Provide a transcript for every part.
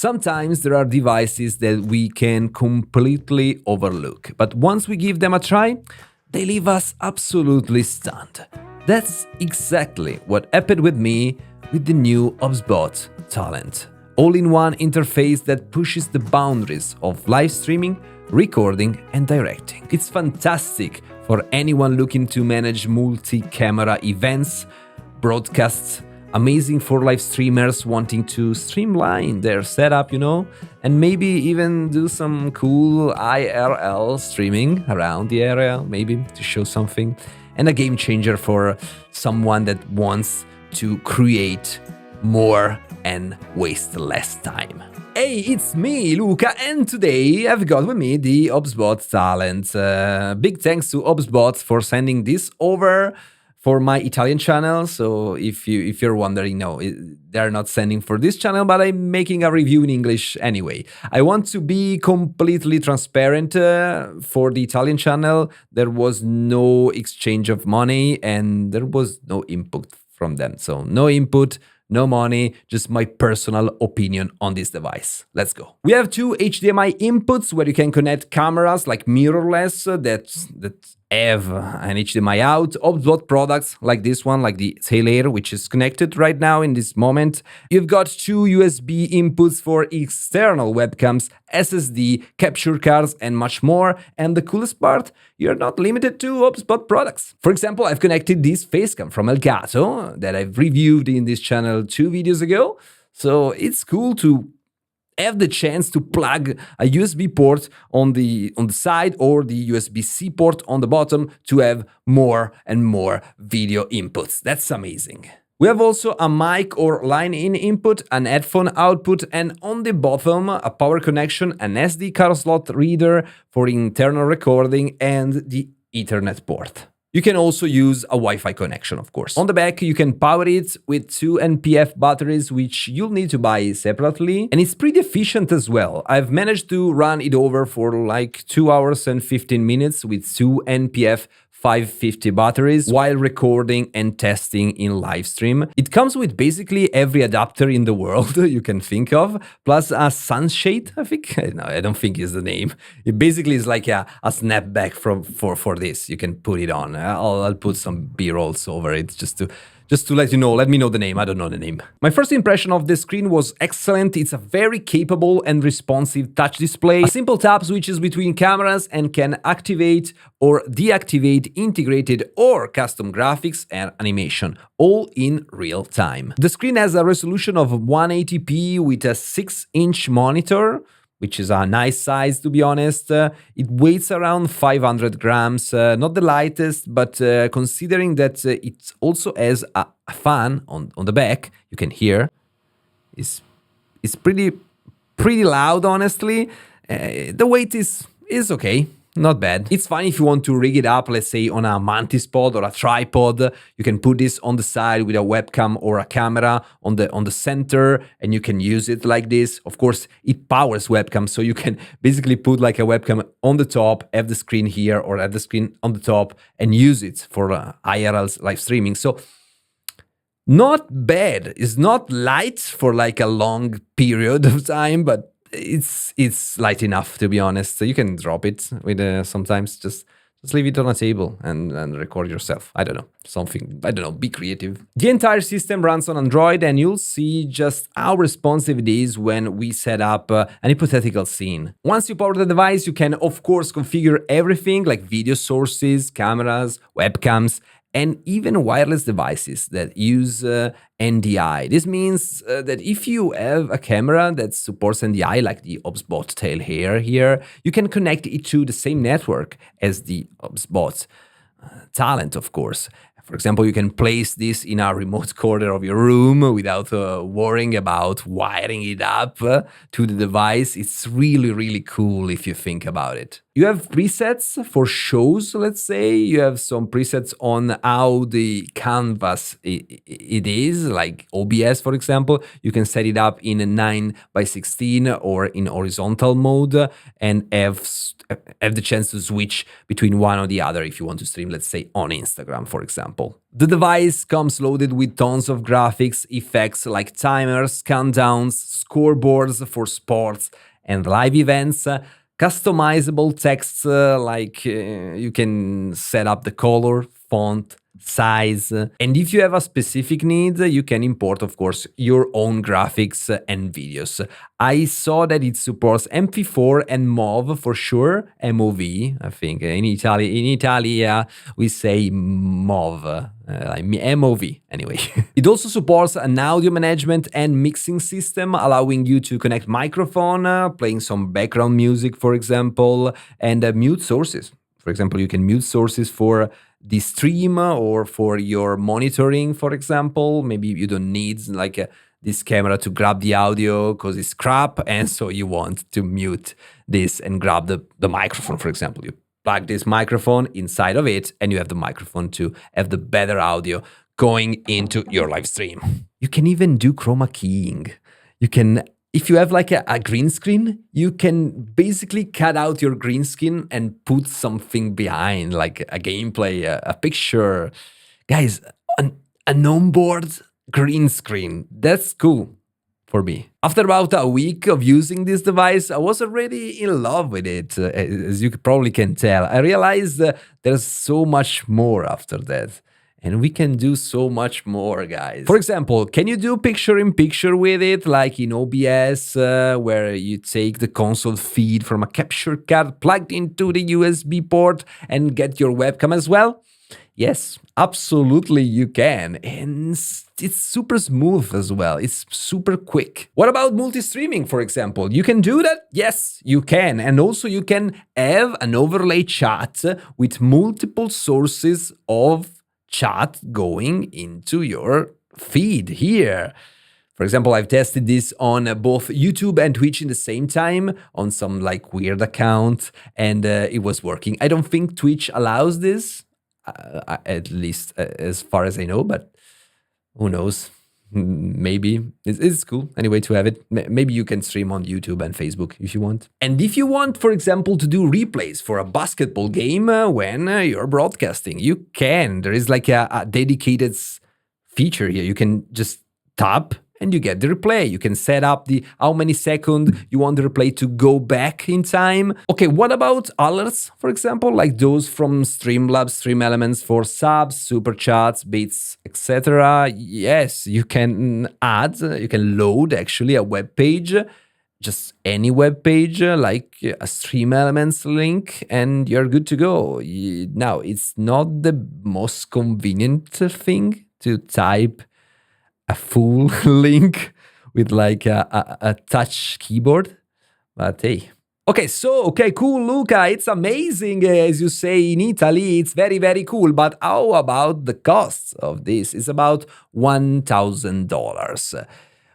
Sometimes there are devices that we can completely overlook, but once we give them a try, they leave us absolutely stunned. That's exactly what happened with me with the new OBSBOT Talent. All-in-one interface that pushes the boundaries of live streaming, recording and directing. It's fantastic for anyone looking to manage multi-camera events, broadcasts, amazing for live streamers wanting to streamline their setup, and maybe even do some cool IRL streaming around the area, maybe to show something, and a game changer for someone that wants to create more and waste less time. Hey, it's me, Luca, and today I've got with me the OBSBOT Talent. Big thanks to OBSBOT for sending this over for my Italian channel. So if you're wondering, no, they're not sending for this channel, but I'm making a review in English anyway. I want to be completely transparent for the Italian channel. There was no exchange of money and there was no input from them. So no input, no money, just my personal opinion on this device. Let's go. We have two HDMI inputs where you can connect cameras like mirrorless that have an HDMI out, OBSBOT products like this one, like the Tail which is connected right now in this moment. You've got two USB inputs for external webcams, SSD, capture cards, and much more. And the coolest part, you're not limited to OBSBOT products. For example, I've connected this facecam from Elgato that I've reviewed in this channel 2 videos ago. So it's cool to have the chance to plug a USB port on the side or the USB-C port on the bottom to have more and more video inputs. That's amazing. We have also a mic or line-in input, an headphone output, and on the bottom, a power connection, an SD card slot reader for internal recording, and the Ethernet port. You can also use a Wi-Fi connection, of course. On the back, you can power it with 2 NPF batteries, which you'll need to buy separately. And it's pretty efficient as well. I've managed to run it over for like 2 hours and 15 minutes with 2 NPF 550 batteries while recording and testing in live stream. It comes with basically every adapter in the world you can think of, plus a sunshade, I think. No, I don't think is the name. It basically is like a snapback for this. You can put it on. I'll put some B-rolls over it just to let you know. Let me know the name. I don't know the name. My first impression of the screen was excellent. It's a very capable and responsive touch display. A simple tap switches between cameras and can activate or deactivate integrated or custom graphics and animation, all in real time. The screen has a resolution of 180p with a 6-inch monitor, which is a nice size, to be honest. It weighs around 500 grams, not the lightest, but considering that it also has a fan on the back, you can hear, it's pretty loud, honestly. The weight is okay. Not bad. It's fine if you want to rig it up, let's say on a mantis pod or a tripod. You can put this on the side with a webcam or a camera on the center, and you can use it like this. Of course, it powers webcam, so you can basically put like a webcam on the top, have the screen here or have the screen on the top, and use it for IRL live streaming. So not bad. It's not light for like a long period of time, but it's light enough, to be honest. So you can drop it with sometimes just leave it on a table and record yourself. I don't know, something, I don't know, be creative. The entire system runs on Android, and you'll see just how responsive it is when we set up an hypothetical scene. Once you power the device, you can of course configure everything like video sources, cameras, webcams, and even wireless devices that use NDI. This means that if you have a camera that supports NDI, like the OBSBOT Tail here, you can connect it to the same network as the OBSBOT Talent, of course. For example, you can place this in a remote corner of your room without worrying about wiring it up to the device. It's really cool if you think about it. You have presets for shows, let's say. You have some presets on how the canvas it is, like OBS, for example. You can set it up in a 9:16 or in horizontal mode and have the chance to switch between one or the other if you want to stream, let's say, on Instagram, for example. example. The device comes loaded with tons of graphics, effects like timers, countdowns, scoreboards for sports and live events, customizable text you can set up the color, font, size. And if you have a specific need, you can import, of course, your own graphics and videos. I saw that it supports MP4 and MOV for sure, MOV, I think. In Italy, we say MOV, like MOV anyway. It also supports an audio management and mixing system, allowing you to connect microphone, playing some background music, for example, and mute sources. For example, you can mute sources for the stream or for your monitoring, for example. Maybe you don't need this camera to grab the audio because it's crap, and so you want to mute this and grab the microphone, for example. You plug this microphone inside of it, and you have the microphone to have the better audio going into your live stream. You can even do chroma keying. You can, if you have like a green screen, you can basically cut out your green screen and put something behind, like a gameplay, a picture. Guys, an onboard green screen. That's cool for me. After about a week of using this device, I was already in love with it, as you probably can tell. I realized there's so much more after that. And we can do so much more, guys. For example, can you do picture-in-picture with it, like in OBS, where you take the console feed from a capture card plugged into the USB port and get your webcam as well? Yes, absolutely you can. And it's super smooth as well. It's super quick. What about multi-streaming, for example? You can do that? Yes, you can. And also you can have an overlay chat with multiple sources of chat going into your feed here. For example, I've tested this on both YouTube and Twitch in the same time on some like weird account, and it was working. I don't think Twitch allows this, at least as far as I know, but who knows? Maybe. It's cool anyway to have it. Maybe you can stream on YouTube and Facebook if you want. And if you want, for example, to do replays for a basketball game when you're broadcasting, you can. There is like a dedicated feature here. You can just tap and you get the replay. You can set up the how many seconds you want the replay to go back in time. Okay, what about alerts, for example, like those from Streamlabs, Stream Elements for subs, super chats, bits, etc. Yes, you can add, you can load actually a web page, just any web page, like a Stream Elements link, and you're good to go. Now, it's not the most convenient thing to type a full link with like a touch keyboard, but hey. Okay, cool, Luca, it's amazing, as you say in Italy, it's very, very cool, but how about the cost of this? It's about $1,000.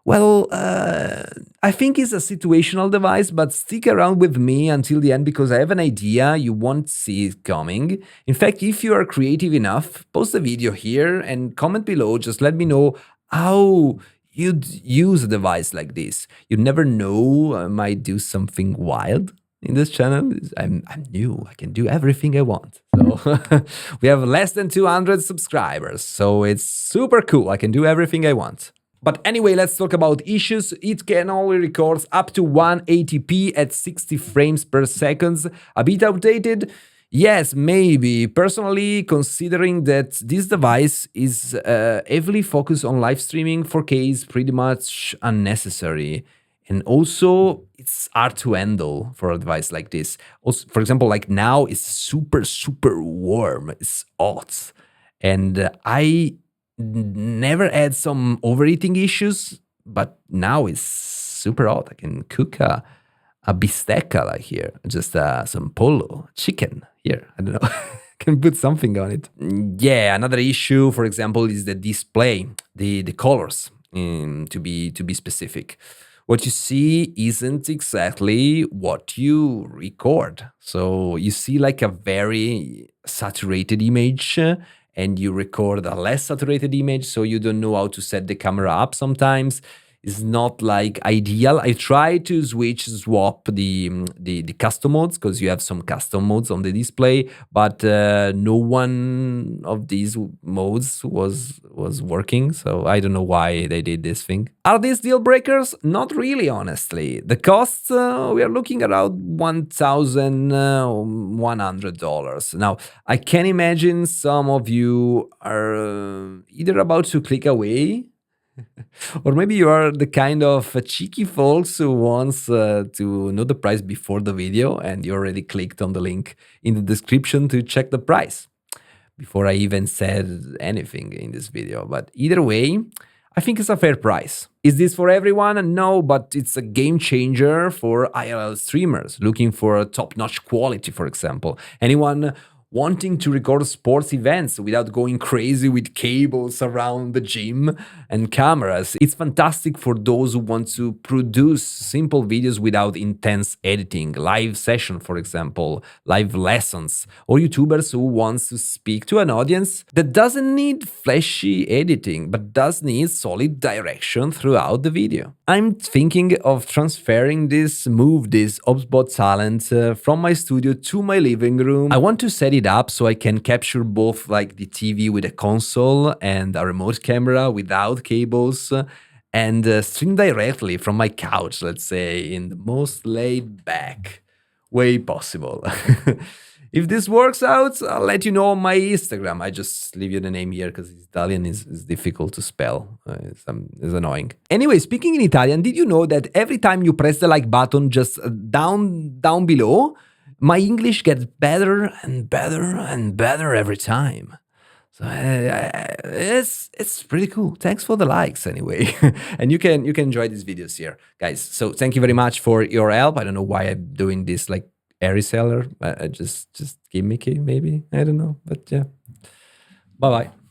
Well, I think it's a situational device, but stick around with me until the end because I have an idea you won't see it coming. In fact, if you are creative enough, post a video here and comment below, just let me know how you'd use a device like this. You never know, I might do something wild in this channel. I'm new, I can do everything I want. So we have less than 200 subscribers, so it's super cool. I can do everything I want. But anyway, let's talk about issues. It can only record up to 180p at 60 frames per second. A bit outdated? Yes, maybe. Personally, considering that this device is heavily focused on live streaming, 4K is pretty much unnecessary. And also, it's hard to handle for a device like this. Also, for example, like now, it's super, super warm. It's hot. And I never had some overeating issues, but now it's super hot. I can cook a bistecca like here, just some polo, chicken here, I don't know, can put something on it. Yeah, another issue, for example, is the display, the colors, to be specific. What you see isn't exactly what you record. So you see like a very saturated image and you record a less saturated image, so you don't know how to set the camera up sometimes. is not like ideal. I try to swap the custom modes, because you have some custom modes on the display, but no one of these modes was working. So I don't know why they did this thing. Are these deal breakers? Not really, honestly. The costs, we are looking around $1,100. Now, I can imagine some of you are either about to click away, or maybe you are the kind of cheeky folks who wants to know the price before the video, and you already clicked on the link in the description to check the price before I even said anything in this video. But either way, I think it's a fair price. Is this for everyone? No, but it's a game changer for IRL streamers looking for top-notch quality, for example. Anyone wanting to record sports events without going crazy with cables around the gym and cameras. It's fantastic for those who want to produce simple videos without intense editing, live session, for example, live lessons, or YouTubers who wants to speak to an audience that doesn't need flashy editing, but does need solid direction throughout the video. I'm thinking of transferring this OBSBOT talent from my studio to my living room. I want to set it up so I can capture both like the TV with a console and a remote camera without cables, and stream directly from my couch, let's say, in the most laid back way possible. If this works out, I'll let you know on my Instagram. I just leave you the name here because Italian is difficult to spell. It's annoying. Anyway, speaking in Italian, did you know that every time you press the like button just down below, my English gets better and better and better every time? So it's pretty cool. Thanks for the likes anyway. And you can enjoy these videos here, guys. So thank you very much for your help. I don't know why I'm doing this like airy seller. Just gimmicky maybe. I don't know. But yeah. Bye-bye.